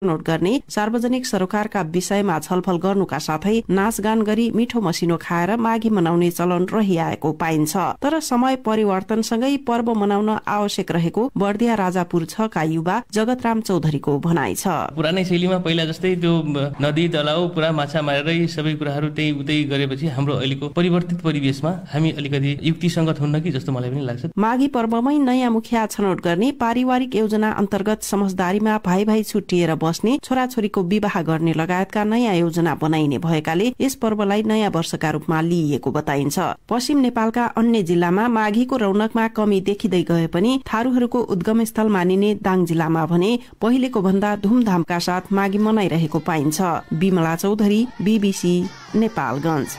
Note गर्ने, सार्वजनिक सरोकारका विषयमा छलफल गर्नुका साथै नाचगान गरी मिठो मसिनो खाएर माघी मनाउने चलन रहिआएको पाइन्छ। तर समय परिवर्तनसँगै पर्व मनाउन आवश्यक रहेको बर्दिया राजापुर 6 का युवा जगतराम चौधरीको भनाइ छ। पुरानै शैलीमा पहिला जस्तै त्यो नदी तलाउ पुरा माछा मारेरै सबै कुराहरू त्यही उतै गरेपछि हाम्रो अहिलेको परिवर्तित परिवेशमा हामी अलिकति युक्तिसङ्गत हुन्न कि जस्तो मलाई पनि लाग्छ। माघी पर्वमै नयाँ मुखिया छनौट गर्ने, पारिवारिक योजना अन्तर्गत समझदारीमा भाइ भाइ छुट्टिएर बस्ने, छोराछोरीको विवाह गर्ने लगायतका नयाँ योजना बनाइने भएकाले यस पर्वलाई नयाँ वर्षका रूपमा लिइएको बताइन्छ। पश्चिम नेपालका अन्य जिल्लामा माघीको रौनकमा कमी देखिँदै गए पनि थारूहरूको उद्गम स्थल मानिने दाङ जिल्लामा भने पहिलेको भन्दा धुमधामका साथ माघी मनाइरहेको पाइन्छ। बिमला चौधरी, BBC नेपालगञ्ज।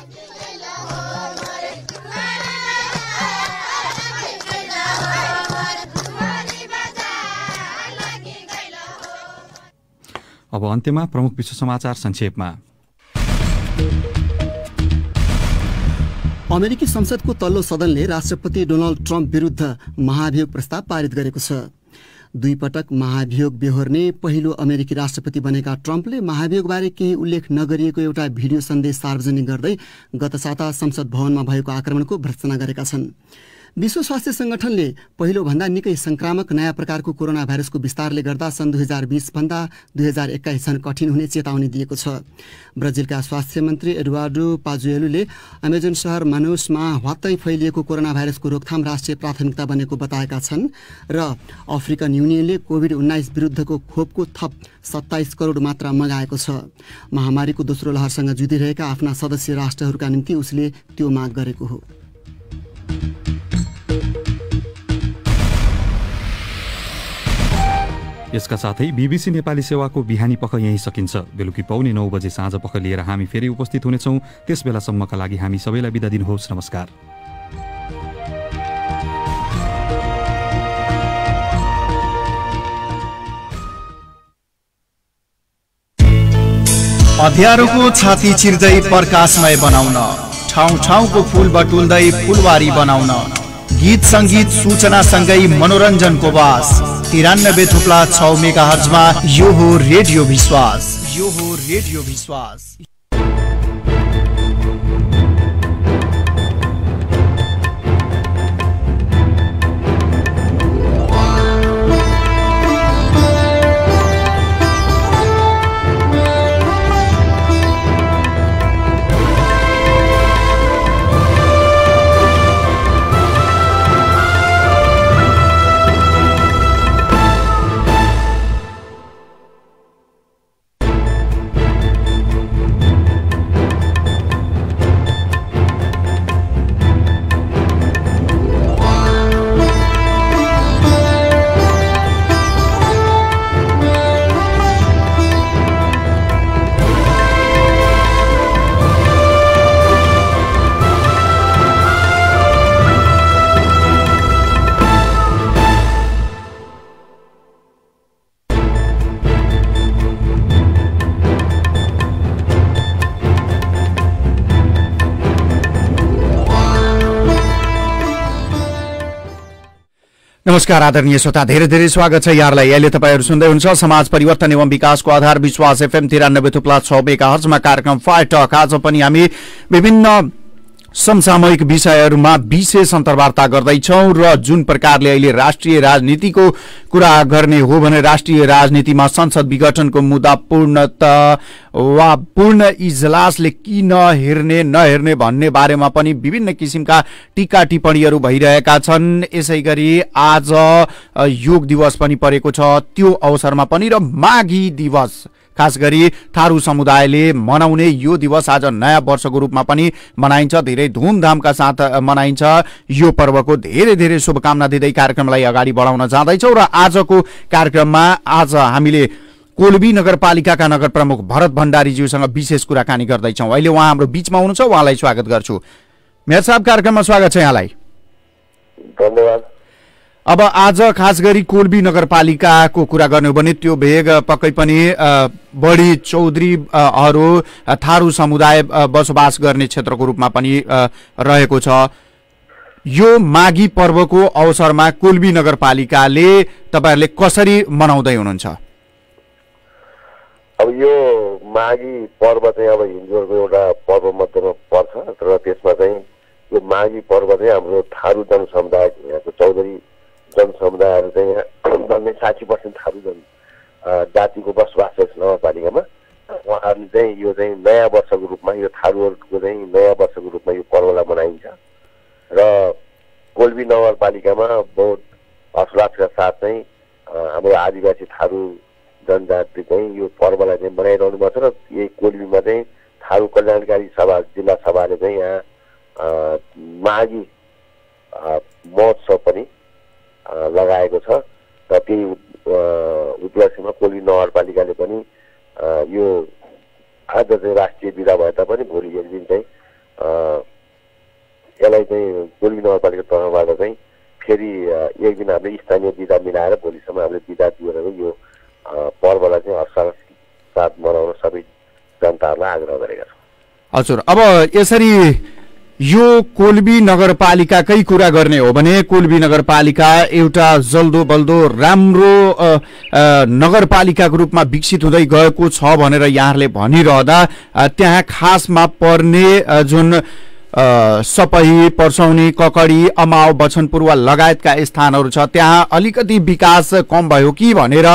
अब अन्त्यमा प्रमुख विश्व समाचार संक्षेपमा। अमेरिकी संसदको तल्लो सदनले राष्ट्रपति डोनाल्ड ट्रम्प विरुद्ध महाभियोग प्रस्ताव पारित गरेको छ। 2 पटक महाभियोग बेहोर्ने पहिलो अमेरिकी राष्ट्रपति बनेका ट्रम्पले महाभियोगबारे केही उल्लेख नगरिएको एउटा भिडियो सन्देश सार्वजनिक गर्दै गत साता संसद भवनमा भएको आक्रमणको भर्त्सना गरेका छन्। विश्व स्वास्थ्य संगठनले पहिलो भन्दा निकै संक्रामक नयाँ प्रकारको कोरोना भाइरसको विस्तारले गर्दा सन् 2020 भन्दा 2021 सन् कठिन हुने चेतावनी दिएको छ। ब्राजिलका स्वास्थ्य मन्त्री एडुवार्डो पाजुएलुले अमेजन शहर मानुसमा हवात्तै फैलिएको कोरोना भाइरसको रोकथाम राष्ट्रिय प्राथमिकता बनेको बताएका छन् र अफ्रिकन युनियनले कोभिड-19 विरुद्धको खोपको थप 27 करोड मात्रा मगाएको छ। महामारीको दोस्रो लहरसँग जुधिरहेका आफ्ना सदस्य राष्ट्रहरूका निम्ति उसले त्यो माग गरेको हो। यसका साथै BBC नेपाली सेवाको बिहानी पख यही सकिन्छ। बेलुकी पौने 9 बजे साँझ पख लिएर हामी फेरि उपस्थित हुनेछौँ। त्यस बेलासम्मका लागि हामी सबैलाई बिदा दिनुहोस्। नमस्कार। अँध्यारोको छाती चिर्दै प्रकाशमय बनाउन, ठाउँ ठाउँको फूल बटुल्दै फुलवारी बनाउन, गीत संगीत सूचना सँगै मनोरञ्जनको बास 93.6 मेगाहर्जमा यो हो रेडियो विश्वास। यो हो रेडियो विश्वास। नमस्कार आदरणीय श्रोता, धेरै धेरै स्वागत छ यहाँलाई। अहिले तपाईहरु सुन्दै हुनुहुन्छ समाज परिवर्तन एवं विकासको आधार विश्वास FM 93.6 मेगाहर्जमा कार्यक्रम फाइट टक। आज पनि हामी विभिन्न समसामयिक विषयहरूमा विशेष अन्तर्वार्ता गर्दैछौं र जुन प्रकारले अहिले राष्ट्रिय राजनीतिको कुरा गर्ने हो भने राष्ट्रिय राजनीतिमा संसद विघटनको मुद्दा पूर्ण इजलासले किन हेर्ने नहेर्ने भन्ने बारेमा पनि विभिन्न किसिमका टीका टिप्पणीहरू भइरहेका छन्। यसैगरी आज योग दिवस पनि परेको छ, त्यो अवसरमा पनि र माघी दिवस खास गरी थारू समुदायले मनाउने यो दिवस आज नयाँ वर्षको रूपमा पनि मनाइन्छ। धेरै धुमधामका साथ मनाइन्छ। यो पर्वको धेरै धेरै शुभकामना दिँदै कार्यक्रमलाई अगाडि बढाउन जाँदैछौँ र आजको कार्यक्रममा आज हामीले कोलबी नगरपालिकाका नगर प्रमुख भरत भण्डारीज्यूसँग विशेष कुराकानी गर्दैछौँ। अहिले उहाँ हाम्रो बीचमा हुनुहुन्छ, उहाँलाई स्वागत गर्छु। मेयर साहब, कार्यक्रममा स्वागत छ यहाँलाई। धन्यवाद। अब आज खास गरी कोलबी नगरपालिकाको कुरा गर्नु भने त्यो भेग पक्कै पनि बढी चौधरीहरू थारू समुदाय बसोबास गर्ने क्षेत्रको रूपमा पनि रहेको छ। यो माघी पर्वको अवसरमा कोलबी नगरपालिकाले तपाईहरुले कसरी मनाउँदै हुनुहुन्छ? अब यो माघी पर्व चाहिँ अब हिन्दूहरूको एउटा पर्व मध्येमा पर्छ र त्यसमा चाहिँ यो माघी पर्व चाहिँ हाम्रो थारू जनसमुदाय यहाँको चौधरी जनसमुदायहरू चाहिँ यहाँ 60% थारू जातिको बसोबास छ नगरपालिकामा। उहाँहरूले चाहिँ यो चाहिँ नयाँ वर्षको रूपमा यो थारूहरूको चाहिँ नयाँ वर्षको रूपमा यो पर्वलाई मनाइन्छ र कोल्बी नगरपालिकामा बहुत हर्षोल्लासका साथ चाहिँ हाम्रो आदिवासी थारू जनजाति चाहिँ यो पर्वलाई चाहिँ मनाइरहनु भएको छ र यही कोल्बीमा चाहिँ थारू कल्याणकारी सभा जिल्ला सभाले चाहिँ यहाँ माघी महोत्सव पनि लगाएको छ र त्यही उपलक्ष्यमा कोल्बी नगरपालिकाले पनि यो आज चाहिँ राष्ट्रिय बिदा भए तापनि भोलि एक दिन चाहिँ यसलाई चाहिँ कोल्बी नगरपालिका तर्फबाट चाहिँ फेरि एक दिन हामीले स्थानीय बिदा मिलाएर भोलिसम्म हामीले बिदा दिएर यो पर्वलाई चाहिँ हर्षोल्लास साथ मनाउन सबै जनताहरूलाई आग्रह गरेका छौँ। हजुर, अब यसरी यो कोल्बी नगरपालिकाकै कुरा गर्ने हो भने कोल्बी नगरपालिका एउटा जल्दो बल्दो राम्रो नगरपालिकाको रूपमा विकसित हुँदै गएको छ भनेर यहाँहरूले भनिरहँदा त्यहाँ खासमा पर्ने जुन सपही, पर्सौनी, ककडी, अमाव, बछनपुर लगायतका स्थानहरू छ त्यहाँ अलिकति विकास कम भयो कि भनेर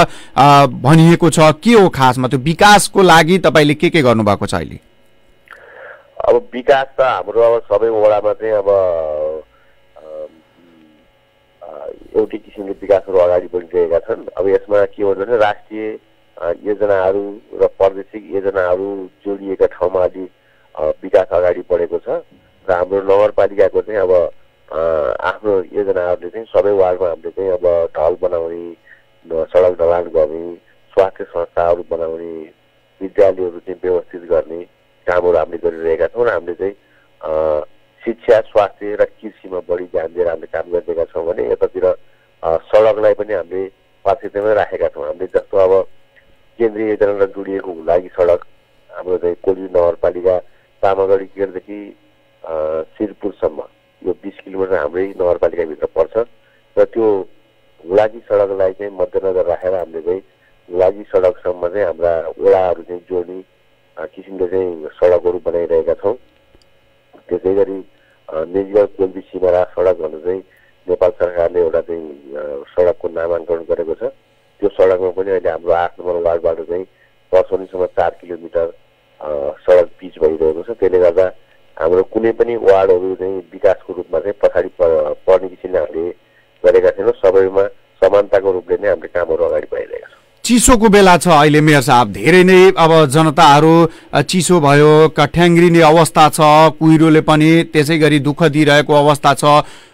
भनिएको छ। के हो खासमा त्यो विकासको लागि तपाईँले के गर्नुभएको छ अहिले? अब विकास त हाम्रो अब सबै वडामा चाहिँ अब एउटै किसिमले विकासहरू अगाडि बढिरहेका छन्। अब यसमा के भन्छ भने राष्ट्रिय योजनाहरू र प्रादेशिक योजनाहरू जोडिएका ठाउँमा अलि विकास अगाडि बढेको छ र हाम्रो नगरपालिकाको चाहिँ अब आफ्नो योजनाहरूले चाहिँ सबै वार्डमा हामीले चाहिँ अब ढल बनाउने, सडक ढलान गर्ने, स्वास्थ्य संस्थाहरू बनाउने, विद्यालयहरू चाहिँ व्यवस्थित गर्ने कामहरू हामीले गरिरहेका छौँ र हामीले चाहिँ शिक्षा, स्वास्थ्य र कृषिमा बढी ध्यान दिएर हामीले काम गरिरहेका छौँ भने यतातिर सडकलाई पनि हामीले प्राथमिकतामै राखेका छौँ। हामीले जस्तो अब केन्द्रीय योजनालाई जोडिएको हुलाकी सडक हाम्रो चाहिँ कोल्बी नगरपालिका तामागढी गेटदेखि शिरपुरसम्म यो 20 किलोमिटर हाम्रै नगरपालिकाभित्र पर्छ र त्यो हुलाकी सडकलाई चाहिँ मध्यनजर राखेर हामीले चाहिँ हुलाकी सडकसम्म चाहिँ हाम्रा वडाहरू चाहिँ जोड्ने किसिमले चाहिँ सडकहरू बनाइरहेका छौँ। त्यसै गरी मेजगढ कोल्बी सिमारा सडक भनेर चाहिँ नेपाल सरकारले एउटा चाहिँ सडकको नामाङ्कन गरेको छ। त्यो सडकमा पनि अहिले हाम्रो 8 नम्बर वार्डबाट चाहिँ पर्सौनीसम्म 4 किलोमिटर सडक पिच भइरहेको छ। त्यसले गर्दा हाम्रो कुनै पनि वार्डहरू चाहिँ विकासको रूपमा चाहिँ पछाडि पर्ने किसिमले हामीले गरेका छैनौँ। सबैमा समानताको रूपले नै हामीले कामहरू अगाडि बढाइरहेका छौँ। चिसोको बेला छ अहिले मेयर साहब, धेरै नै अब जनताहरू चिसो भयो, कठ्याङ्ग्रिने अवस्था छ, कुहिरोले पनि त्यसै गरी दुःख दिइरहेको अवस्था छ।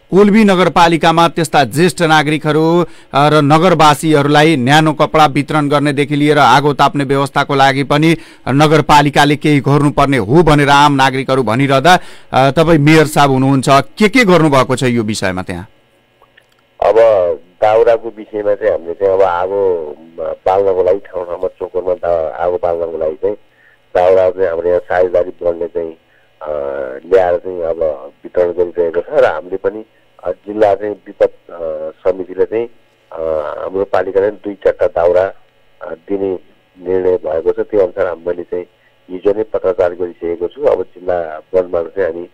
कोल्बी नगरपालिकामा त्यस्ता ज्येष्ठ नागरिकहरू र नगरवासीहरूलाई न्यानो कपडा वितरण गर्नेदेखि लिएर आगो ताप्ने व्यवस्थाको लागि पनि नगरपालिकाले केही गर्नुपर्ने हो भनेर आम नागरिकहरू भनिरहँदा तपाईँ मेयर साहब हुनुहुन्छ, के गर्नुभएको छ यो विषयमा त्यहाँ? अब दाउराको विषयमा चाहिँ हामीले चाहिँ अब आगो बाल्नको लागि ठाउँ ठाउँमा चोकरमा आगो बाल्नको लागि चाहिँ दाउरा चाहिँ हाम्रो यहाँ साझेदारी बोर्डले चाहिँ ल्याएर चाहिँ अब वितरण गरिरहेको छ र हामीले पनि जिल्ला चाहिँ विपद समितिले चाहिँ हाम्रो पालिकाले 2 चट्टा दाउरा दिने निर्णय भएको छ। त्यो अनुसार मैले चाहिँ हिजो नै पत्रचार गरिसकेको छु। अब जिल्ला वनबाट चाहिँ हामी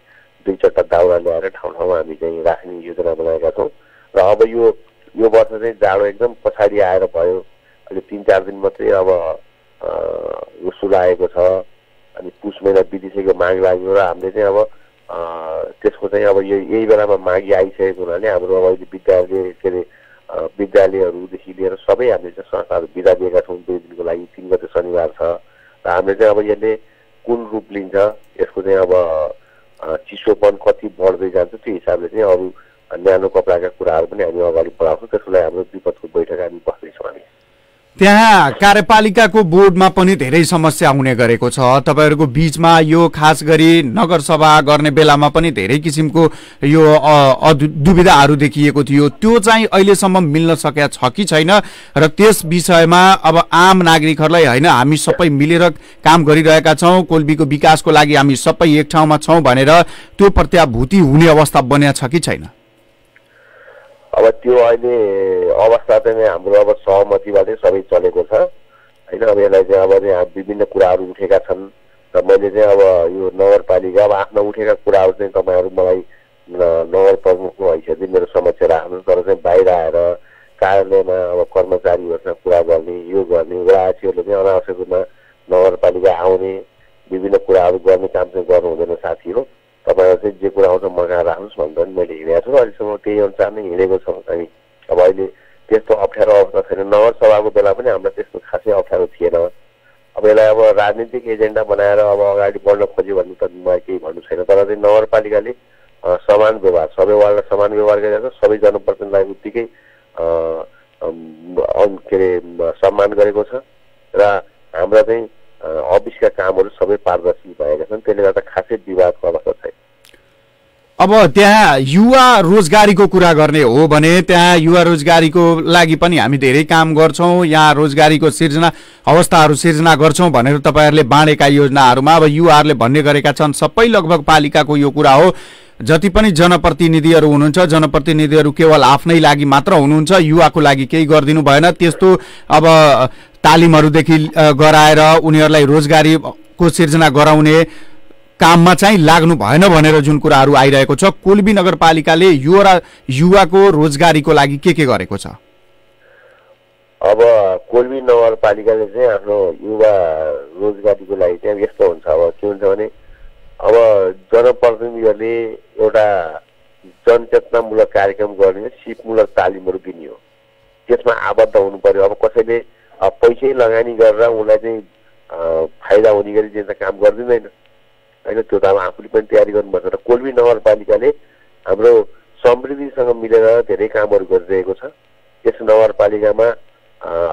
2 चट्टा दाउरा ल्याएर ठाउँ ठाउँमा हामी चाहिँ राख्ने योजना बनाएका छौँ र अब यो वर्ष चाहिँ जाडो एकदम पछाडि आएर भयो। अहिले 3-4 दिन मात्रै अब सुरु आएको छ। अनि पुस महिना बितिसकेको माघ लाग्यो र हामीले चाहिँ अब त्यसको चाहिँ अब यही बेलामा माघी आइसकेको हुनाले हाम्रो अब अहिले विद्यालयहरूदेखि लिएर सबै हामीले चाहिँ संस्थाहरू बिदा दिएका छौँ 2 दिनको लागि। 3 गते शनिबार छ र हामीले चाहिँ अब यसले कुन रूप लिन्छ, यसको चाहिँ अब चिसोपन कति बढ्दै जान्छ त्यो हिसाबले चाहिँ अरू न्यानो कपडाका कुराहरू पनि हामी अगाडि बढाउँछौँ। त्यसको लागि हाम्रो विपदको बैठक हामी बस्दैछौँ। हामी त्यहाँ कार्यपालिकाको बोर्डमा पनि धेरै समस्या हुने गरेको छ। तपाईहरुको बीचमा यो खास गरी नगरसभा गर्ने बेलामा पनि धेरै किसिमको यो दुविधाहरू देखिएको थियो। त्यो चाहिँ अहिलेसम्म मिल्न सकेको छ कि छैन र त्यस विषयमा अब आम नागरिकहरूलाई हैन हामी सबै मिलेर काम गरिरहेका छौं, कोल्बीको विकासको लागि हामी सबै एक ठाउँमा छौं भनेर त्यो प्रत्याभूति हुने अवस्था बन्या छ कि छैन? अब त्यो अहिले अवस्था चाहिँ हाम्रो अब सहमतिबाटै सबै चलेको छ होइन। अब यसलाई चाहिँ अब चाहिँ विभिन्न कुराहरू उठेका छन् र मैले चाहिँ अब यो नगरपालिका अब आफ्ना उठेका कुराहरू चाहिँ तपाईँहरू मलाई नगर प्रमुखको हैसियतले मेरो समक्ष राख्नु, तर चाहिँ बाहिर आएर कार्यालयमा अब कर्मचारीहरूसँग कुरा गर्ने यो गर्ने वडासीहरूले चाहिँ अनावश्यक रूपमा नगरपालिका आउने विभिन्न कुराहरू गर्ने काम चाहिँ गर्नु हुँदैन साथी हो। तपाईँहरू चाहिँ जे कुरा आउँछ मगा राख्नुहोस् भनेर मैले हिँडेको छु र अहिलेसम्म त्यही अनुसार नै हिँडेको छौँ हामी। अब अहिले त्यस्तो अप्ठ्यारो अवस्था छैन। नगरसभाको बेला पनि हामीलाई त्यस्तो खासै अप्ठ्यारो थिएन। अब यसलाई अब राजनीतिक एजेन्डा बनाएर अब अगाडि बढ्न खोज्यो भने त मलाई केही भन्नु छैन, तर चाहिँ नगरपालिकाले समान व्यवहार सबै वार्डलाई समान व्यवहार गरेर सबै जनप्रतिनिधिलाई उत्तिकै के अरे सम्मान गरेको छ र हाम्रा चाहिँ अफिसका कामहरू सबै पारदर्शी भएका छन्, त्यसले गर्दा खासै विवादको अवस्था छैन। अब त्यहाँ युवा रोजगारीको कुरा गर्ने हो भने त्यहाँ युवा रोजगारीको लागि पनि हामी धेरै काम गर्छौँ, यहाँ रोजगारीको सिर्जना अवस्थाहरू सिर्जना गर्छौँ भनेर तपाईँहरूले बाँडेका योजनाहरूमा अब युवाहरूले भन्ने गरेका छन्। सबै लगभग पालिकाको यो कुरा हो, जति पनि जनप्रतिनिधिहरू हुनुहुन्छ जनप्रतिनिधिहरू केवल आफ्नै लागि मात्र हुनुहुन्छ, युवाको लागि केही गरिदिनु भएन। त्यस्तो अब तालिमहरूदेखि गराएर उनीहरूलाई रोजगारीको सिर्जना गराउने काममा चाहिँ लाग्नु भएन भनेर जुन कुराहरू आइरहेको छ, कोल्बी नगरपालिकाले युवाको रोजगारीको लागि के गरेको छ? अब कोल्बी नगरपालिकाले चाहिँ आफ्नो युवा रोजगारीको लागि चाहिँ यस्तो हुन्छ। अब के हुन्छ भने अब जनप्रतिनिधिहरूले एउटा जनचेतनामूलक कार्यक्रम गर्ने सिपमूलक तालिमहरू दिने हो, त्यसमा आबद्ध हुनु पर्यो। अब कसैले पैसै लगानी गरेर उसलाई चाहिँ फाइदा हुने गरी चाहिँ काम गरिदिँदैन होइन, त्यो त अब आफूले पनि तयारी गर्नुपर्छ। र कोल्बी नगरपालिकाले हाम्रो समृद्धिसँग मिलेर धेरै कामहरू गरिरहेको छ। यस नगरपालिकामा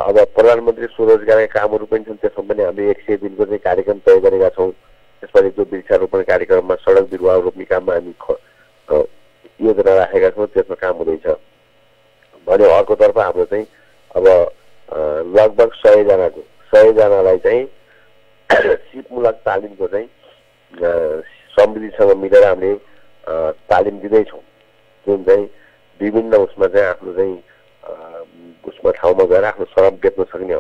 अब प्रधानमन्त्री स्वरोजगारका कामहरू पनि छन्, त्यसमा पनि हामीले 100 दिनको चाहिँ कार्यक्रम तय गरेका छौँ। त्यसपछि जो वृक्षारोपण कार्यक्रममा सडक बिरुवा रोप्ने काममा हामी योजना राखेका छौँ, त्यसमा काम हुँदैछ भने अर्कोतर्फ हाम्रो चाहिँ अब लगभग 100 जनालाई चाहिँ सिपमूलक तालिमको चाहिँ समृद्धिसँग मिलेर हामीले तालिम दिँदैछौँ, जुन चाहिँ विभिन्न उसमा चाहिँ आफ्नो चाहिँ उसमा ठाउँमा गएर आफ्नो श्रम बेच्न सक्ने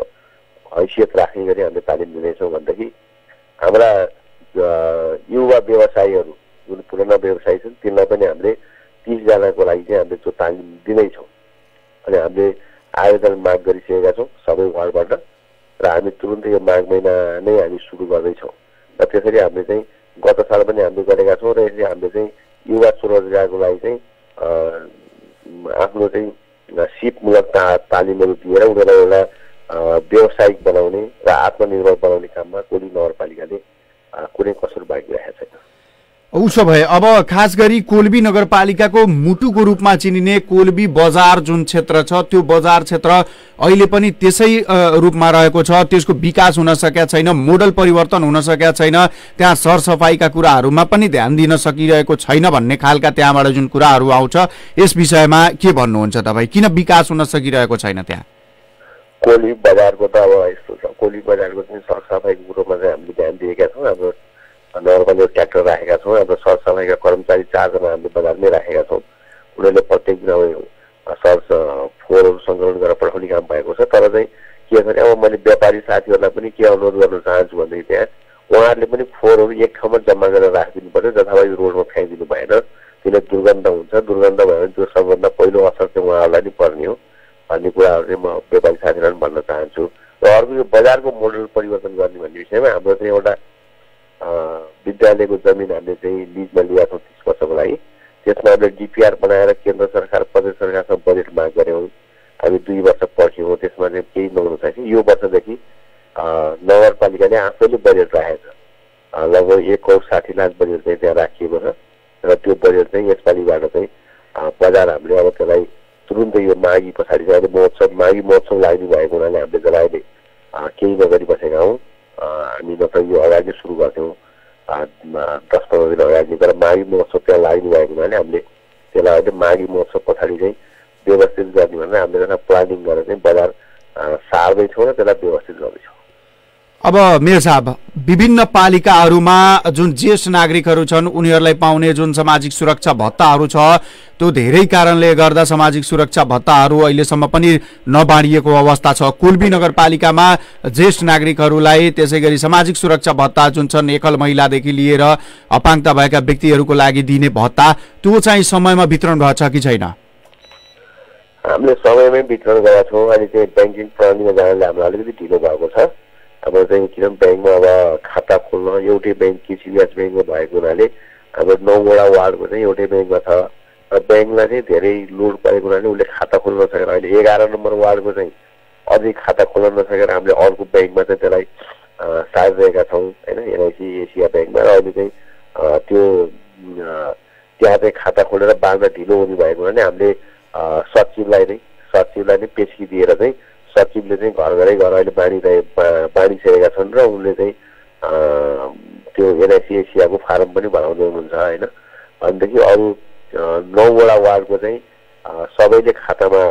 हैसियत राख्ने गरी हामीले तालिम दिँदैछौँ। भनेदेखि हाम्रा युवा व्यवसायीहरू जुन पुराना व्यवसायी छन् तिनलाई पनि हामीले 30 जनाको लागि चाहिँ हामीले त्यो तालिम दिँदैछौँ। अनि हामीले आवेदन माग गरिसकेका छौँ सबै वार्डबाट र हामी तुरुन्तै यो माघ महिना नै हामी सुरु गर्दैछौँ। र त्यसरी हामीले चाहिँ गत साल पनि हामीले गरेका छौँ र यसले हामीले चाहिँ युवा स्वरोजगारको लागि चाहिँ आफ्नो चाहिँ सिपमूलक तालिमहरू दिएर उनीहरूलाई एउटा व्यावसायिक बनाउने र आत्मनिर्भर बनाउने काममा कोल्बी नगरपालिकाले कुनै कसर बाँकी राखेको छैन। उसो भए अब खास गरी कोल्बी नगरपालिकाको मुटुको रूपमा चिनिने कोल्बी बजार जुन क्षेत्र छ त्यो बजार क्षेत्र अहिले पनि त्यसै रूपमा रहेको छ, त्यसको विकास हुन सकेका छैन, मोडल परिवर्तन हुन सकेका छैन, त्यहाँ सरसफाइका कुराहरूमा पनि ध्यान दिन सकिरहेको छैन भन्ने खालका त्यहाँबाट जुन कुराहरू आउँछ, यस विषयमा के भन्नुहुन्छ तपाईँ? किन विकास हुन सकिरहेको छैन त्यहाँ? कोल्बी बजारको त अब यस्तो छ, कोल्बी बजारको चाहिँ सरसफाइको कुरोमा चाहिँ हामीले ध्यान दिएका छौँ। हाम्रो नगरपालिका ट्र्याक्टर राखेका छौँ, हाम्रो सरसफाइका कर्मचारी 4 जना हामीले बजारमै राखेका छौँ। उनीहरूले प्रत्येक दिन फोहोरहरू सङ्कलन गरेर पठाउने काम भएको छ। तर चाहिँ के छ भने अब मैले व्यापारी साथीहरूलाई पनि के अनुरोध गर्न चाहन्छु भनेदेखि त्यहाँ उहाँहरूले पनि फोहोरहरू एक ठाउँमा जम्मा गरेर राखिदिनु पर्यो, जथाभावी रोडमा फ्याँकिदिनु भएन, त्यसले दुर्गन्ध हुन्छ। दुर्गन्ध भयो भने त्यो सबभन्दा पहिलो असर चाहिँ उहाँहरूलाई नै पर्ने हो भन्ने कुराहरू चाहिँ म व्यापारी साथीहरूलाई भन्न चाहन्छु। र अर्को यो बजारको मोडल परिवर्तन गर्ने भन्ने विषयमा हाम्रो चाहिँ एउटा विद्यालयको जमिन हामीले चाहिँ लिजमा लिएका छौँ 30 वर्षको लागि। त्यसमा हामीले डिपिआर बनाएर केन्द्र सरकार प्रदेश सरकारसँग बजेट माग गऱ्यौँ। हामी 2 वर्ष पर्ख्यौँ, त्यसमा चाहिँ केही नहुन सके। यो वर्षदेखि नगरपालिकाले आफैले बजेट राखेको छ, लगभग 1,60 लाख बजेट चाहिँ त्यहाँ राखिएको छ र त्यो बजेट चाहिँ यसपालिबाट चाहिँ बजार हामीले अब त्यसलाई तुरुन्तै यो माघी पछाडि चाहिँ अहिले माघी महोत्सव लाग्ने भएको हुनाले हामीले त्यसलाई अहिले केही नगरी बसेका हौँ। हामी न त यो अगाडि सुरु गर्थ्यौँ 10-15 दिन अगाडि, तर माघी महोत्सव त्यहाँ लाग्ने भएको हुनाले हामीले त्यसलाई अहिले माघी महोत्सव पछाडि चाहिँ व्यवस्थित गर्ने भनेर हामीले त्यसलाई प्लानिङ गरेर चाहिँ बजार सार्दैछौँ र त्यसलाई व्यवस्थित गर्दैछौँ। अब मेयर साहब, विभिन्न पालिकाहरूमा जुन ज्येष्ठ नागरिकहरू छन् उनीहरूलाई पाउने जुन सामाजिक सुरक्षा भत्ताहरू छ त्यो धेरै कारणले गर्दा सामाजिक सुरक्षा भत्ताहरू अहिलेसम्म पनि नबाँडिएको अवस्था छ। कोल्बी नगरपालिकामा ज्येष्ठ नागरिकहरूलाई त्यसै गरी सामाजिक सुरक्षा भत्ता जुन छन् एकल महिलादेखि लिएर अपाङ्गता भएका व्यक्तिहरूको लागि दिने भत्ता त्यो चाहिँ समयमा वितरण भएको छ कि छैन? हामीले समयमै वितरण गरेका छौँ। अहिले चाहिँ ब्याङ्किङ प्रणालीमा जानले हाम्रो अलिकति ढिलो भएको छ। हाम्रो चाहिँ किनभने ब्याङ्कमा अब खाता खोल्न एउटै ब्याङ्क केसीबीएस ब्याङ्कमा भएको हुनाले हाम्रो 9वटा वार्डको चाहिँ एउटै ब्याङ्कमा छ र ब्याङ्कलाई चाहिँ धेरै लोड परेको हुनाले उसले खाता खोल्न नसकेर अहिले 11 नम्बर वार्डको चाहिँ अझै खाता खोल्न नसकेर हामीले अर्को ब्याङ्कमा चाहिँ त्यसलाई सारिरहेका छौँ होइन, एनआइसी एसिया ब्याङ्कमा। र अहिले चाहिँ त्यो त्यहाँ चाहिँ खाता खोलेर बाँड्न ढिलो हुने भएको हुनाले हामीले सचिवलाई नै पेस्की दिएर चाहिँ सचिवले चाहिँ घर घरै घर अहिले बाँडिसकेका छन् र उनले चाहिँ त्यो एनआइसी एसियाको फारम पनि भराउँदै हुनुहुन्छ होइन। भनेदेखि अरू 9वटा वार्डको चाहिँ सबैले खातामा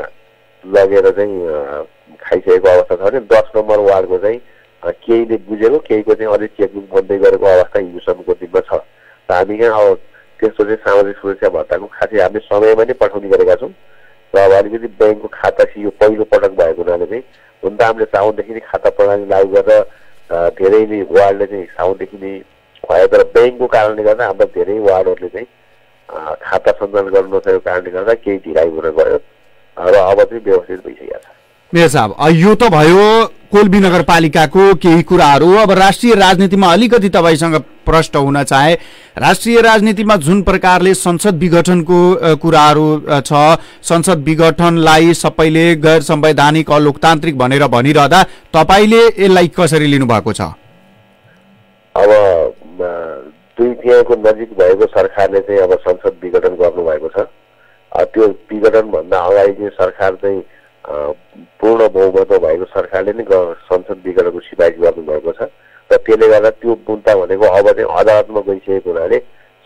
लगेर चाहिँ खाइसकेको अवस्था छ भने 10 नम्बर वार्डको चाहिँ केहीले बुझेको केहीको चाहिँ अझै चेकबुक बन्दै गरेको अवस्था हिजोसम्मको दिनमा छ। र हामी कहाँ अब त्यस्तो चाहिँ सामाजिक सुरक्षा भत्ताको खासै हामीले समयमा नै पठाउने गरेका छौँ र अब अलिकति ब्याङ्कको खाता यो पहिलो पटक भएको हुनाले चाहिँ हुन त हामीले साउनदेखि नै खाता प्रणाली लागू गरेर धेरैले वार्डले चाहिँ साउनदेखि नै भयो, तर ब्याङ्कको कारणले गर्दा हाम्रा धेरै वार्डहरूले चाहिँ खाता सञ्चालन गर्नु नसकेको कारणले गर्दा केही ढिलाइ हुन गयो र अब चाहिँ व्यवस्थित भइसकेको छ। मेयर साहब, यो त भयो कोल्बी नगरपालिकाको केही कुराहरू। अब राष्ट्रिय राजनीतिमा अलिकति तपाईँसँग प्रश्न हुन चाहे, राष्ट्रिय राजनीतिमा जुन प्रकारले संसद विघटनको कुराहरू छ, संसद विघटनलाई सबैले गैर संवैधानिक अलोकतान्त्रिक भनेर भनिरहँदा तपाईँले यसलाई कसरी लिनुभएको छ? अब 2 तिहाईको नजिक भएको सरकारले चाहिँ अब संसद विघटन गर्नुभएको छ। त्यो विघटनभन्दा अगाडि चाहिँ सरकार चाहिँ पूर्ण बहुमत भएको सरकारले नै संसद विघटनको सिफारिस गर्नुभएको छ र त्यसले गर्दा त्यो मुद्दा भनेको अब चाहिँ अदालतमा गइसकेको हुनाले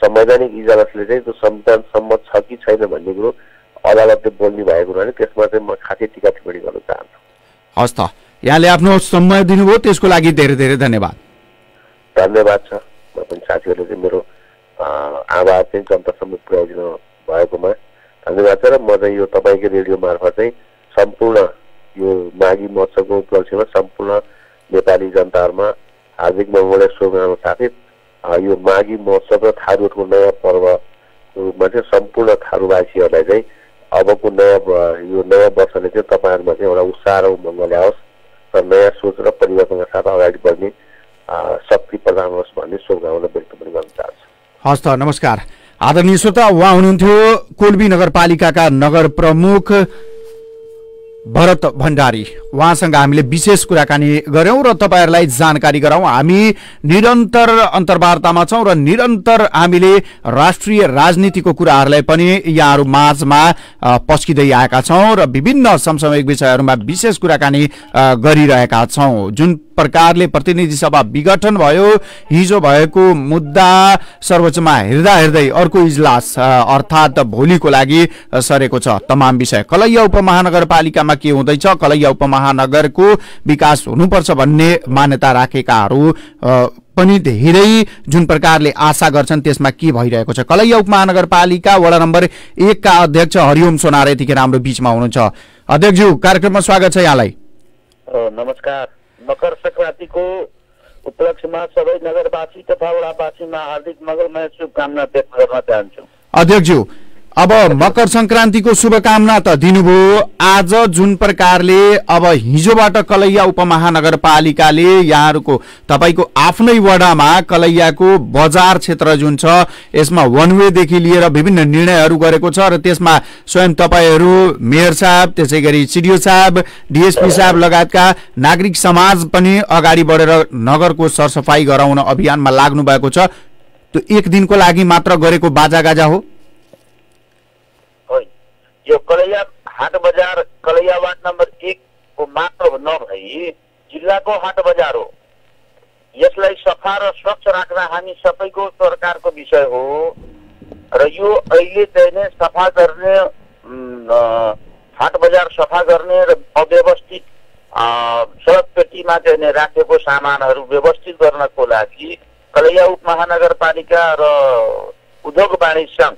संवैधानिक इजलासले चाहिँ त्यो संविधान सम्मत छ कि छैन भन्ने कुरो अदालतले बोल्ने भएको हुनाले त्यसमा चाहिँ म खासै टिका टिप्पणी गर्न चाहन्छु। हस् त, यहाँले आफ्नो समय दिनुभयो त्यसको लागि धेरै धेरै धन्यवाद। धन्यवाद छ। म पनि साथीहरूले चाहिँ मेरो आवाज चाहिँ जनतासम्म पुर्याइदिनु भएकोमा धन्यवाद छ र म चाहिँ यो तपाईँकै रेडियो मार्फत चाहिँ सम्पूर्ण यो माघी महोत्सवको उपलक्ष्यमा सम्पूर्ण नेपाली जनताहरूमा हार्दिक मङ्गलमय शुभकामना साथै यो माघी महोत्सव र थारूको नयाँ पर्वको रूपमा चाहिँ सम्पूर्ण थारूवासीहरूलाई चाहिँ अबको यो नयाँ वर्षले चाहिँ तपाईँहरूमा चाहिँ एउटा उत्साह र उमङ्ग ल्याओस् र नयाँ सोच र परिवर्तनका साथ अगाडि बढ्ने शक्ति प्रदान होस् भन्ने शुभकामना व्यक्त पनि गर्न चाहन्छु। हस् त, नमस्कार। आदरणीय श्रोता, उहाँ हुनुहुन्थ्यो कोल्बी नगरपालिकाका नगर प्रमुख भरत भण्डारी। उहाँसँग हामीले विशेष कुराकानी गर्यौं र तपाईहरुलाई जानकारी गराउँ। हामी निरन्तर अन्तर्वार्तामा छौं र निरन्तर हामीले राष्ट्रिय राजनीतिको कुराहरूलाई पनि यहाँहरु माझमा पस्किदै आएका छौं र विभिन्न समसामयिक विषयहरुमा विशेष कुराकानी गरिरहेका छौं। जुन प्रकारले प्रतिनिधि सभा विघटन भयो, हिजो भएको मुद्दा सर्वोच्चमा हेर्दै अर्को इजलास अर्थात भोलिको लागि सरेको छ। तमाम विषय कलैया उपमहानगरपालिकामा के हुँदैछ, कलैया उपमहानगरको विकास हुनुपर्छ भन्ने मान्यता राखेकाहरू पनि धेरै जुन प्रकारले आशा गर्छन् त्यसमा के भइरहेको छ। कलैया उपमहानगरपालिका वडा नम्बर 1 का अध्यक्ष हरिओम सोनार यतिखेर हाम्रो बीचमा हुनुहुन्छ। अध्यक्षज्यू, कार्यक्रममा स्वागत छ यहाँलाई। नमस्कार। मकर संक्रान्तिको उपलक्ष्यमा सबै नगरवासी तथा वडावासीमा हार्दिक मङ्गलमय शुभकामना व्यक्त गर्न चाहन्छु। अध्यक्षज्यू, अब मकर संक्रान्तिको शुभकामना त दिनुभयो। आज जुन प्रकारले अब हिजोबाट कलैया उपमहानगरपालिकाले यहाँहरुको तपाईको आफ्नै वडामा कलैयाको बजार क्षेत्र जुन छ यसमा वन वे देखि लिएर विभिन्न निर्णयहरू गरेको छ र त्यसमा स्वयं तपाईहरु मेयर साहब, त्यसैगरी सिडिओ साहब, डीएसपी साहब लगायतका नागरिक समाज पनि अगाडि बढेर नगरको सरसफाई गराउन अभियानमा लाग्नु भएको छ। त्यो एक दिनको लागि मात्र गरेको बाजागाजा हो? यो कलैया हाट बजार कलैया वार्ड नम्बर 1 को मात्र नभई जिल्लाको हाट बजार हो। यसलाई सफा र स्वच्छ राख्न हामी सबैको सरकारको विषय हो र यो अहिले चाहिँ सफा गर्ने हाट बजार सफा गर्ने र अव्यवस्थित सडक पेटीमा चाहिँ नि राखेको सामानहरू व्यवस्थित गर्नको लागि कलैया उपमहानगरपालिका र उद्योग वाणिज्य सङ्घ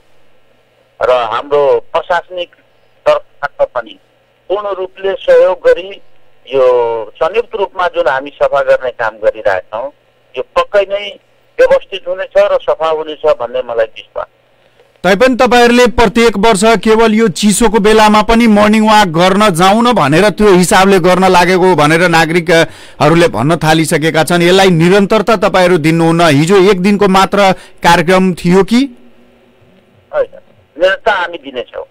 र हाम्रो प्रशासनिक तर्फबाट पनि पूर्ण रूपले सहयोग गरी यो संयुक्त रूपमा जुन हामी सफा गर्ने काम गरिरहेछौँ यो पक्कै नै व्यवस्थित हुनेछ र सफा हुनेछ भन्ने मलाई विश्वास। तैपनि तपाईहरुले प्रत्येक वर्ष केवल यो चिसोको बेलामा पनि मर्निङ वाक गर्न जाउन भनेर त्यो हिसाबले गर्न लागेको भनेर नागरिकहरूले भन्न थालिसकेका छन्। यसलाई निरन्तरता तपाईहरु दिनुहुन्न, हिजो एक दिनको मात्र कार्यक्रम थियो कि? हैन, निरन्तरता हामी दिनेछौँ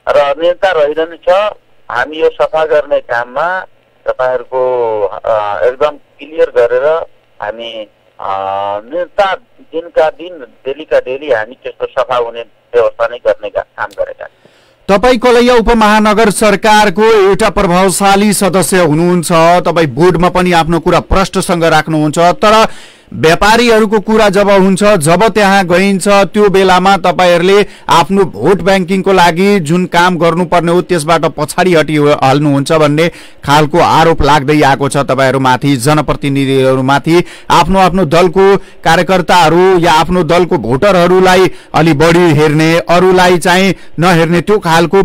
र निरन्तरता रहिरहनेछ। हामी यो सफा गर्ने काममा तपाईहरुको एकदम क्लियर गरेर हामी निरन्तरता दिनका दिन डेलीका डेली हामी त्यस्तो सफा हुने व्यवस्था नै गर्ने काम गरेका छौँ। तपाई कलैया उपमहानगर सरकारको एउटा प्रभावशाली सदस्य हुनुहुन्छ, तपाई बोर्डमा पनि आफ्नो कुरा प्रष्टसँग राख्नुहुन्छ, तर व्यापारीहरूको कुरा जब हुन्छ, जब त्यहाँ गइन्छ त्यो बेलामा तपाईहरुले आफ्नो भोट ब्याङ्किङको लागि जुन काम गर्नुपर्ने हो त्यसबाट पछाडी हटिहाल्नुहुन्छ भन्ने खालको आरोप लाग्दै आएको छ तपाईहरुमाथि, जनप्रतिनिधिहरुमाथि। आफ्नो आफ्नो दलको कार्यकर्ताहरू या आफ्नो दलको भोटरहरूलाई अलि बढी हेर्ने, अरूलाई चाहिँ नहेर्ने त्यो खालको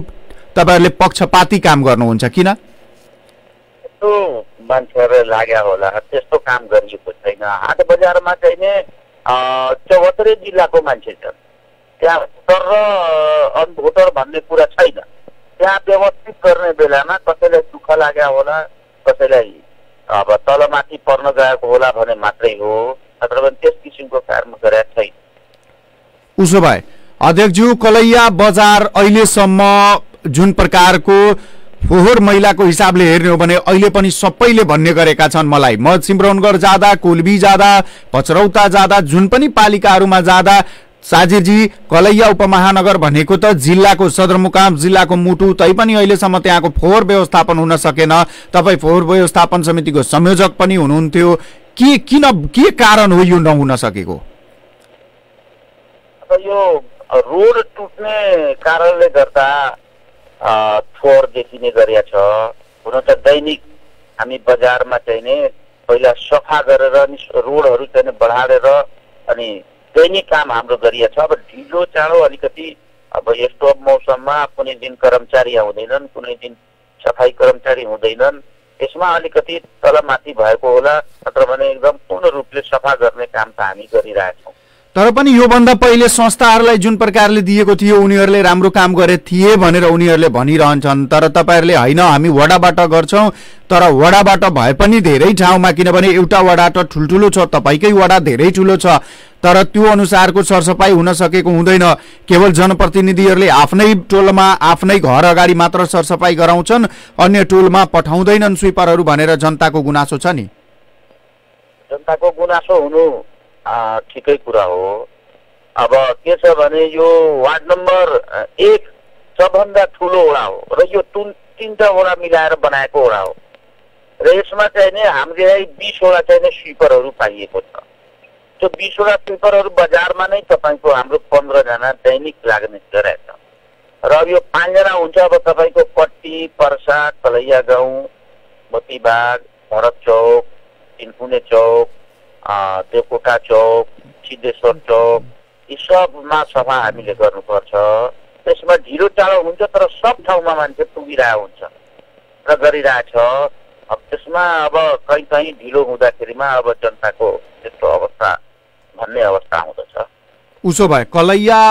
तपाईहरुले पक्षपाती काम गर्नुहुन्छ किन? मान्छेहरू लाग्या होला, त्यस्तो काम गरिएको छैन। हाट बजारमा चाहिँ नि 74 जिल्लाको मान्छे छ, त्यहाँ भोटर र अनभोटर भन्ने कुरा छैन। त्यहाँ व्यवस्थित गर्ने बेलामा कसैलाई दुःख लाग्या होला, कसैलाई अब तलमाथि पर्न गएको होला भने मात्रै हो, नत्र भने त्यस किसिमको काम गरेका छैन। उसो भए अध्यक्षज्यू, कलैया बजार अहिलेसम्म जुन प्रकारको फोहोर मैलाको हिसाबले हेर्ने हो भने अहिले पनि सबैले भन्ने गरेका छन् मलाई, म सिमरौनगढ जाँदा, कोल्बी जाँदा, पचरौता जाँदा, जुन पनि पालिकाहरूमा जाँदा, साजिरजी कलैया उपमहानगर भनेको त जिल्लाको सदरमुकाम, जिल्लाको मुटु, तैपनि अहिलेसम्म त्यहाँको फोहोर व्यवस्थापन हुन सकेन। तपाईँ फोहोर व्यवस्थापन समितिको संयोजक पनि हुनुहुन्थ्यो, के कारण हो यो नहुन सकेको? यो रोड टुट्ने कारणले गर्दा फोहोर देखिने गरिया छ। हुन त दैनिक हामी बजारमा चाहिँ नि पहिला सफा गरेर रोडहरू चाहिँ बढाएर अनि दैनिक काम हाम्रो गरिया छ। अब ढिलो चाँडो अलिकति अब यस्तो मौसममा कुनै दिन कर्मचारी आउँदैनन्, कुनै दिन सफाई कर्मचारी हुँदैनन्, यसमा अलिकति तलमाथि भएको होला, नत्र भने एकदम पूर्ण रूपले सफा गर्ने काम त हामी गरिरहेछौँ। तर पनि योभन्दा पहिले संस्थाहरूलाई जुन प्रकारले दिएको थियो उनीहरूले राम्रो काम गरे थिए भनेर उनीहरूले भनिरहन्छन्, तर तपाईहरुले हैन हामी वडाबाट गर्छौं, तर वडाबाट भए पनि धेरै ठाउँमा, किनभने एउटा वडा त ठुलठुलो छ, तपाईकै वडा धेरै ठुलो छ, तर त्यो अनुसारको सरसफाई हुन सकेको हुँदैन। केवल जनप्रतिनिधिहरूले आफ्नै टोलमा आफ्नै घर अगाडि मात्र सरसफाई गराउँछन्, अन्य टोलमा पठाउँदैनन् स्विपरहरू भनेर जनताको गुनासो छ नि। जनताको गुनासो हुनु ठिकै कुरा हो। अब के छ भने यो वार्ड नम्बर 1 सबभन्दा ठुलो वडा हो र यो 3टा वडा मिलाएर बनाएको वडा हो र यसमा चाहिँ नि हामीले 20 वडा चाहिँ नि स्विपरहरू पाइएको छ। त्यो 20 वडा स्विपरहरू बजारमा नै तपाईको हाम्रो 15 जना दैनिक लाग्ने गरेछ र अब यो 5 जना हुन्छ। अब तपाईको पट्टी, पर्सा, कलैया गाउँ, मोतीबाग, भरत चौक, तिनकुने चौक, देवकोटा चौक, सिद्धेश्वर चौक, यी सबमा सफा हामीले गर्नुपर्छ। त्यसमा ढिलो टाढो हुन्छ तर सब ठाउँमा मान्छे पुगिरहेको हुन्छ र गरिरहेछ। अब त्यसमा अब कहीँ कहीँ ढिलो हुँदाखेरिमा अब जनताको त्यस्तो अवस्था भन्ने अवस्था आउँदछ। उसो भए कलैया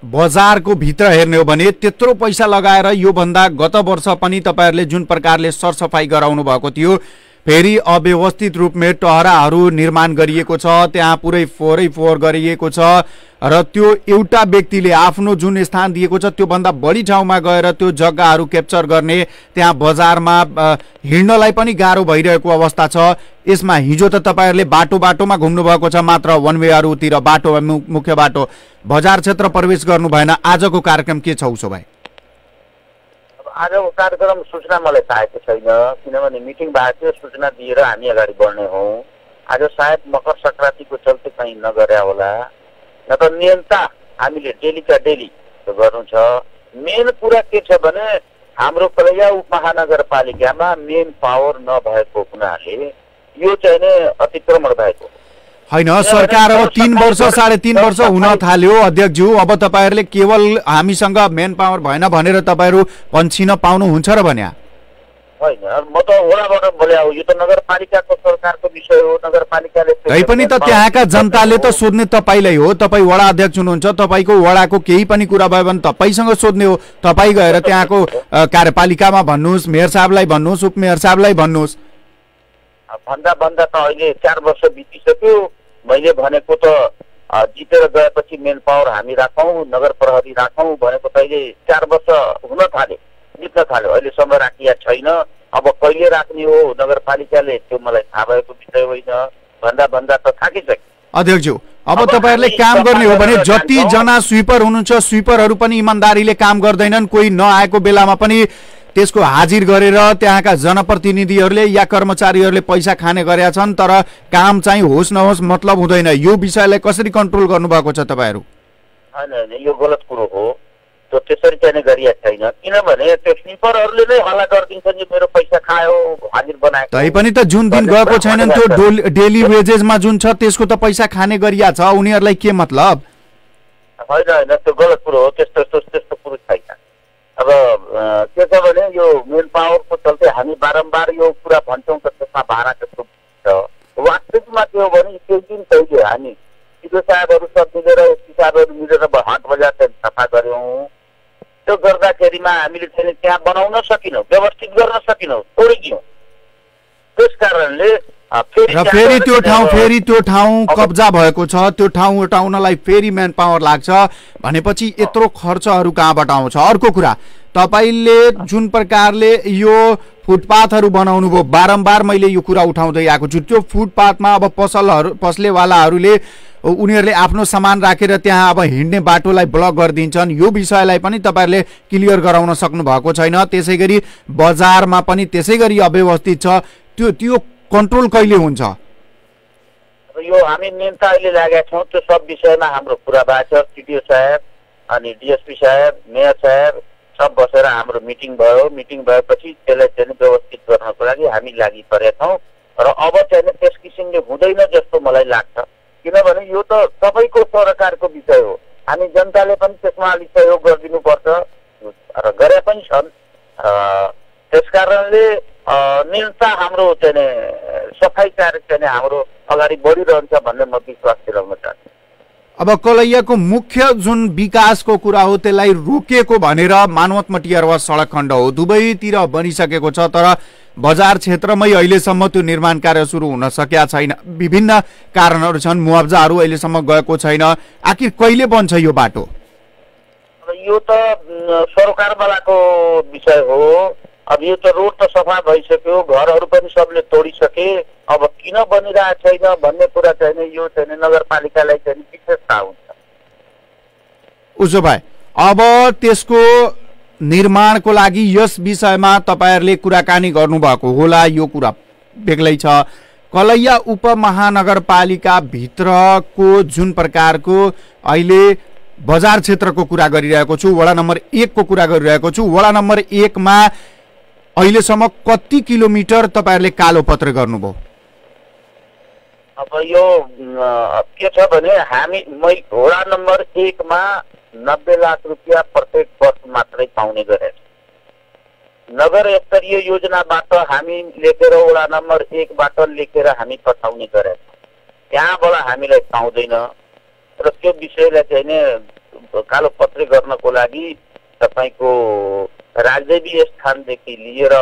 बजारको भित्र हेर्ने हो भने त्यत्रो पैसा लगाएर योभन्दा गत वर्ष पनि तपाईहरुले जुन प्रकारले सरसफाई गराउनु भएको थियो, फेरि अव्यवस्थित रूपमा टहराहरू निर्माण गरिएको छ, त्यहाँ पुरै फोहोर गरिएको छ र त्यो एउटा व्यक्तिले आफ्नो जुन स्थान दिएको छ त्यो भन्दा बढी ठाउँमा गएर त्यो जग्गाहरू क्याप्चर गर्ने, त्यहाँ बजारमा हिँड्नलाई पनि गाह्रो भइरहेको अवस्था छ। यसमा हिजो त तपाईहरुले बाटोमा घुम्नु भएको छ, मात्र वन वेहरूतिर बाटो मुख्य बाटो बजार क्षेत्र प्रवेश गर्नु भएन। आजको कार्यक्रम के छ उसो भए? आजको कार्यक्रम सूचना मलाई पाएको छैन, किनभने मिटिङ भएको थियो, सूचना दिएर हामी अगाडि बढ्ने हौँ। आज सायद मकर संक्रान्तिको चलते कहीँ नगरे होला, न त नियन्त्रण हामीले डेलीका डेली गर्नु छ। मेन कुरा के छ भने हाम्रो कलैया उपमहानगरपालिकामा मेन पावर नभएको हुनाले यो चाहिँ नै अतिक्रमण भएको होइन। सरकार अब 3 वर्ष 3.5 वर्ष हुन थाल्यो अध्यक्षज्यू, अब तपाईहरुले केवल हामीसँग मेन पावर भएन भनेर तपाईहरु पन्छिन पाउनुहुन्छ र भन्या होइन। म त वडाबाट बोले हो, यो त नगरपालिकाको सरकारको विषय हो। नगरपालिकाले पनि त त्यहाँका जनताले त सोध्ने तपाईलाई हो, तपाई वडा अध्यक्ष हुनुहुन्छ, तपाईको वडाको केही पनि कुरा भयो भने तपाईसँग सोध्ने हो। तपाई गएर त्यहाँको कार्यपालिकामा भन्नुस्, मेयर साहबलाई भन्नुस्, उपमेयर साहबलाई भन्नुस्। भन्दा त अहिले 4 वर्ष बितिसक्यो। मैले भनेको त जितेर गएपछि मेन पावर हामी राखौँ, नगर प्रहरी राखौँ भनेको त अहिले 4 वर्ष हुन थाल्यो, बित्न थाल्यो। अहिलेसम्म राखिया छैन। अब कहिले राख्ने हो नगरपालिकाले त्यो मलाई थाहा भएको विषय होइन। भन्दा त थाकिसक्यो अध्यक्षज्यू। अब तपाईहरुले काम गर्ने हो भने जति जना स्विपर हुनुहुन्छ स्विपरहरु पनि इमानदारीले काम गर्दैनन्। कोही नआएको बेलामा पनि त्यसको हाजिर गरेर त्यहाँका जनप्रतिनिधिहरूले या कर्मचारीहरूले पैसा खाने गरेका छन्, तर काम चाहिँ होस् नहोस् मतलब हुँदैन। यो विषयलाई कसरी कन्ट्रोल गर्नुभएको छ तपाईहरु? हैन, यो गलत कुरो हो। त्यो त्यसरी चाहिँ गरिया छैन, किनभने त्यो स्लिपरहरूले नै हल्ला गरिदिन्छन् कि मेरो पैसा खायो, हाजिर बनाएको। तैपनि त जुन दिन गएको छैनन् त्यो डेली वेजेसमा जुन छ त्यसको त पैसा खाने गरिया छ, उनीहरूलाई के मतलब? होइन, त्यो गलत कुरो हो। त्यस्तो कुरो छैन। अब के छ भने यो मेन पावरको चलते हामी बारम्बार यो कुरा भन्छौँ त त्यसमा भाडा त्यस्तो छ। वास्तविकमा के हो भने त्यो दिन पहिले हामी सिधो साहबहरू सब मिलेर साहबहरू मिलेर हाट बजार सफा गऱ्यौँ। त्यो गर्दाखेरिमा हामीले चाहिँ त्यहाँ बनाउन सकिनौँ, व्यवस्थित गर्न सकिनौँ, तोडिदियौँ। त्यस कारणले फेरि त्यो ठाउँ कब्जा भएको छ। त्यो ठाउँ हटाउनलाई फेरि म्यान पावर लाग्छ भनेपछि यत्रो खर्चहरू कहाँबाट आउँछ? अर्को कुरा, तपाईले जुन प्रकारले यो फुटपाथहरू बनाउनु भयो, बारम्बार मैले यो कुरा उठाउँदै आएको छु। त्यो फुटपाथमा अब पसलेवालाहरूले उनीहरूले आफ्नो सामान राखेर त्यहाँ अब हिँड्ने बाटोलाई ब्लक गरिदिन्छन्। यो विषयलाई पनि तपाईहरुले क्लियर गराउन सक्नु भएको छैन। त्यसै गरी बजारमा पनि त्यसै गरी अव्यवस्थित छ। त्यो कन्ट्रोल कहिले हुन्छ? यो हामी निम्ता अहिले लागेका छौँ। त्यो सब विषयमा हाम्रो कुरा भएको छ। टिडिओ साहब अनि डिएसपी साहब, मेयर साहब सब बसेर हाम्रो मिटिङ भयो। मिटिङ भएपछि त्यसलाई चाहिँ व्यवस्थित गर्नको लागि हामी लागि परेका छौँ र अब चाहिँ त्यस किसिमले हुँदैन जस्तो मलाई लाग्छ। किनभने यो त सबैको सरकारको विषय हो। हामी जनताले पनि त्यसमा अलिक सहयोग गरिदिनुपर्छ र गरे पनि छन्। त्यस कारणले निरन्तर हाम्रो चाहिँ सफाई कार्य चाहिँ हाम्रो अगाडि बढिरहन्छ भन्ने म विश्वास दिलाउन चाहन्छु। अब कलैयाको मुख्य जुन विकासको कुरा हो त्यसलाई रोकिएको भनेर मानवत मटियारवा सडक खण्ड हो, दुवैतिर बनिसकेको छ, तर बजार क्षेत्रमै अहिलेसम्म त्यो निर्माण कार्य सुरु हुन सकेका छैन। विभिन्न कारणहरू छन्, मुआब्जाहरू अहिलेसम्म गएको छैन। आखिर कहिले बन्छ यो बाटो? यो त सरकारवालाको विषय हो। अब यो त रोड त सफा भइसक्यो, घरहरू पनि सबले तोडिसके। अब किन बनिरहेको छैन भन्ने कुरा चाहिँ यो चाहिँ नगरपालिकालाई चाहिँ विशेष थाहा हुन्छ। उसो भए अब त्यसको निर्माणको लागि यस विषयमा तपाईहरुले कुराकानी गर्नुभएको होला, यो कुरा बेग्लै छ। कलैया उपमहानगरपालिका भित्रको जुन प्रकारको अहिले बजार क्षेत्रको कुरा गरिरहेको छु, वडा नम्बर 1 को कुरा गरिरहेको छु। वडा नम्बर 1 मा अहिलेसम्म कति किलोमिटर तपाईहरुले कालो पत्र गर्नुभयो? अब यो के छ भने हामी वडा नम्बर 1 मा 90 लाख रुपियाँ प्रत्येक वर्ष मात्रै पाउने गरेको। नगर स्तरीय योजनाबाट हामी लेखेर वडा नम्बर 1 बाट लेखेर हामी पठाउने गरेको। त्यहाँबाट हामीलाई पाउँदैन र त्यो विषयलाई चाहिँ नि कालो पत्र गर्नको लागि तपाईको राजदेवी स्थानदेखि लिएर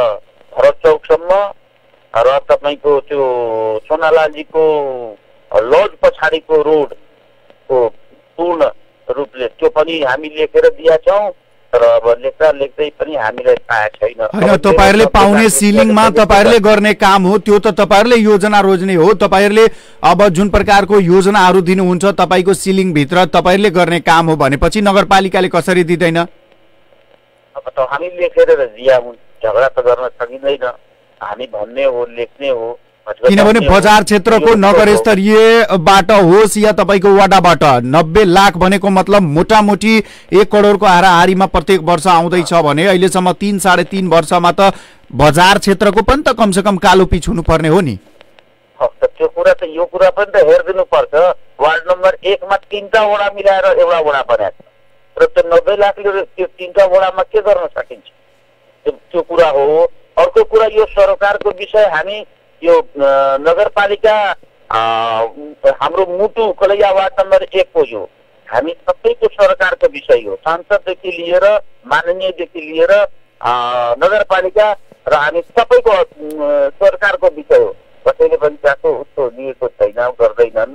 भरत चौकसम्म र तपाईको त्यो सोनालालजीको लज पछाडिको रोडको पूर्ण रूपले त्यो पनि हामी लेखेर दिएका छौँ, तर अब लेख्दै पनि हामीलाई पाएको छैन। हैन, तपाईहरुले पाउने सिलिङमा तपाईहरुले गर्ने काम हो, त्यो त तपाईहरुले योजना रोज्ने हो। तपाईहरुले अब जुन प्रकारको योजनाहरू दिनुहुन्छ तपाईको सिलिङ भित्र तपाईहरुले गर्ने काम हो भनेपछि नगरपालिकाले कसरी दिदैन? अब त हामी लेखेर दिया हुन्, झगडा त गर्न सकिँदैन। हामी भन्ने हो, लेख्ने हो, किनभने बजार क्षेत्रको नगर स्तरीयबाट होस् या तपाईँको वडाबाट 90 लाख भनेको मतलब मोटामोटी 1 करोडको हाराहारीमा प्रत्येक वर्ष आउँदैछ भने अहिलेसम्म 3-3.5 वर्षमा त बजार क्षेत्रको पनि त कमसेकम कालो पिच हुनुपर्ने हो नि। त्यो कुरा त यो कुरा पनि त हेरिदिनु पर्छ। वार्ड नम्बर 1 मा 3टा वडा मिलाएर एउटा वडा बनाएको र त्यो 90 लाखले त्यो 3टा वडामा के गर्न सकिन्छ, त्यो कुरा हो। अर्को कुरा यो सरकारको विषय, हामी यो नगरपालिका हाम्रो मुटु कलैया वार्ड नम्बर 1 को यो हामी सबैको सरकारको विषय हो। सांसददेखि लिएर माननीयदेखि लिएर नगरपालिका र हामी सबैको सरकारको विषय हो। कसैले पनि चासो उसको लिएको छैन, गर्दैनन्।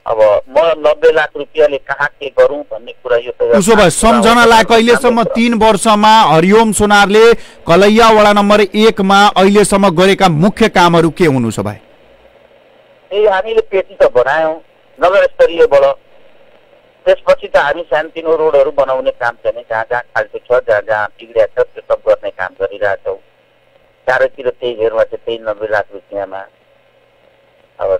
अब म 90 लाख रुपियाँले कहाँ के गरौँ भन्ने कुरा यो त उसो भए सम्झनालाई अहिलेसम्म 3 वर्षमा हरिओम सोनारले कलैया वडा नम्बर 1 मा अहिलेसम्म गरेका मुख्य कामहरू के हुनु छ भाइ? हामीले पेटी त बनायौँ नगर स्तरीयबाट, त्यसपछि त हामी सानोतिनो रोडहरू बनाउने काम चाहिँ जहाँ जहाँ खाल्टो छ, जहाँ जहाँ बिग्रिएको छ त्यो सब गर्ने काम गरिरहेछौँ। चारैतिर त्यही घेरमा चाहिँ त्यही 90 लाख रुपियाँमा अब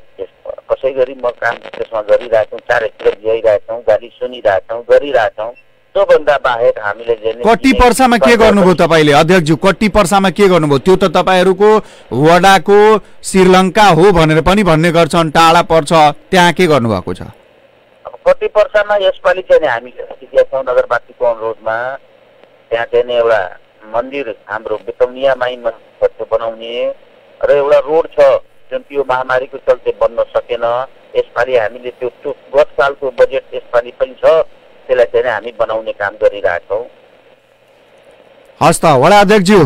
कसै गरी म काम त्यसमा गरिरहेछौँ, चारैतिर भ्याइरहेछौँ, गाली सुनिरहेछौँ, गरिरहेछौँ। त्योभन्दा बाहेक हामीले कट्टी पर्सामा के गर्नुभयो तपाईँले अध्यक्षज्यू? कट्टी पर्सामा के गर्नुभयो? त्यो त तपाईँहरूको वडाको श्रीलङ्का हो भनेर पनि भन्ने गर्छन्, टाढा पर्छ, त्यहाँ के गर्नुभएको छ? अब कट्टी पर्सामा यसपालि चाहिँ हामीले दिएका छौँ नगरवासीको अनुरोधमा। त्यहाँ चाहिँ एउटा मन्दिर हाम्रो बेतौनिया माई मन्दिर बनाउने र एउटा रोड छ जुन त्यो महामारीको चलते बन्न सकेन। यसपालि हामीले त्यो गत सालको बजेट यसपालि पनि छ, त्यसलाई चाहिँ हामी बनाउने काम गरिरहेछौँ। हस् त वडा अध्यक्षज्यू,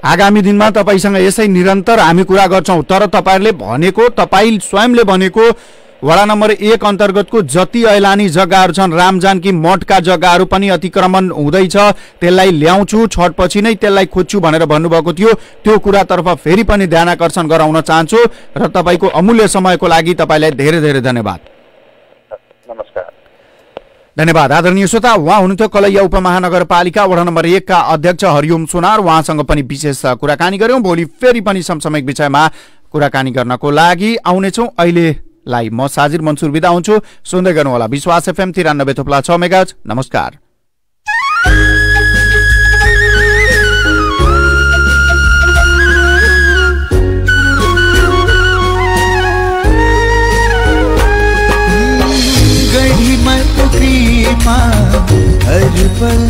आगामी दिनमा तपाईँसँग यसै निरन्तर हामी कुरा गर्छौँ। तर तपाईँहरूले भनेको, तपाईँ स्वयंले भनेको वडा नम्बर 1 अन्तर्गतको जति ऐलानी जग्गाहरू छन्, रामजानकी मठका जग्गाहरू पनि अतिक्रमण हुँदैछ, त्यसलाई ल्याउँछु, छठपछि नै त्यसलाई खोज्छु भनेर भन्नुभएको थियो। त्यो कुरातर्फ फेरि पनि ध्यानाकर्षण गराउन चाहन्छु र तपाईँको अमूल्य समयको लागि तपाईँलाई धेरै धेरै धन्यवाद। नमस्कार। धन्यवाद। आदरणीय श्रोता, उहाँ हुनुहुन्थ्यो कलैया उपमहानगरपालिका वडा नम्बर 1 का अध्यक्ष हरिओम सोनार। उहाँसँग पनि विशेष कुराकानी गर्यौं। भोलि फेरि पनि समसामयिक विषयमा कुराकानी गर्नको लागि आउनेछौँ। अहिलेलाई म साजिर मन्सुर बिदा हुन्छु। सुन्दै गर्नुहोला विश्वास FM 93.6 मेगाहर्ज। नमस्कार। हर पल